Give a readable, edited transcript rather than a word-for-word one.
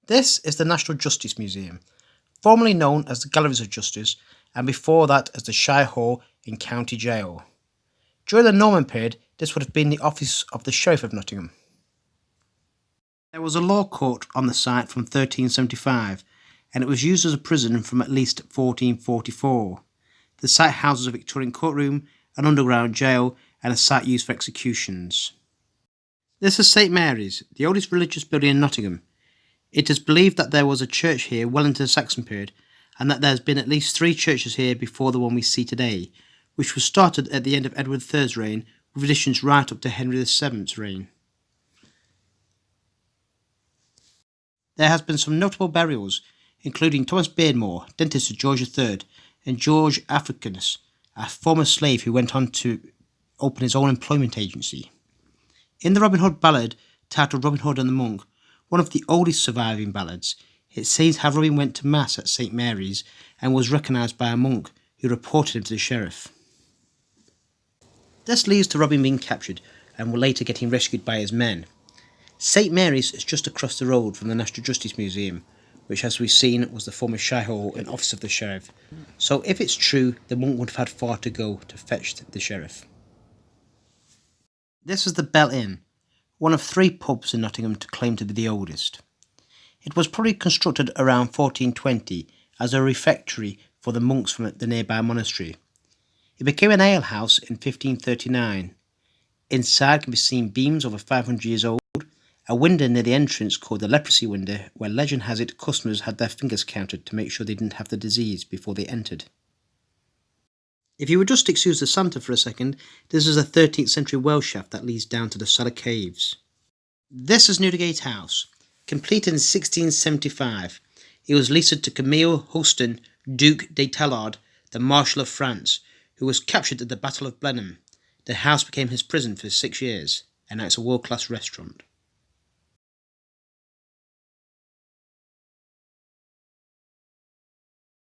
This is the National Justice Museum, formerly known as the Galleries of Justice and before that as the Shire Hall in County Jail. During the Norman period, this would have been the office of the Sheriff of Nottingham. There was a law court on the site from 1375, and it was used as a prison from at least 1444. The site houses a Victorian courtroom, an underground jail, and a site used for executions. This is St Mary's, the oldest religious building in Nottingham. It is believed that there was a church here well into the Saxon period, and that there has been at least 3 churches here before the one we see today, which was started at the end of Edward III's reign, with additions right up to Henry VII's reign. There has been some notable burials, including Thomas Beardmore, dentist of George III, and George Africanus, a former slave who went on to open his own employment agency. In the Robin Hood ballad, titled Robin Hood and the Monk, one of the oldest surviving ballads, it says how Robin went to Mass at St Mary's and was recognised by a monk who reported him to the sheriff. This leads to Robin being captured and later getting rescued by his men. St Mary's is just across the road from the National Justice Museum, which, as we've seen, was the former Shire Hall and office of the sheriff. So if it's true, the monk would have had far to go to fetch the sheriff. This is the Bell Inn, one of 3 pubs in Nottingham to claim to be the oldest. It was probably constructed around 1420 as a refectory for the monks from the nearby monastery. It became an alehouse in 1539. Inside can be seen beams over 500 years old, a window near the entrance called the leprosy window, where legend has it customers had their fingers counted to make sure they didn't have the disease before they entered. If you would just excuse the Santa for a second, this is a 13th century well shaft that leads down to the cellar caves. This is Newdigate House, completed in 1675. It was leased to Camille Houston, Duc de Tallard, the Marshal of France, who was captured at the Battle of Blenheim. The house became his prison for 6 years, and now it's a world-class restaurant.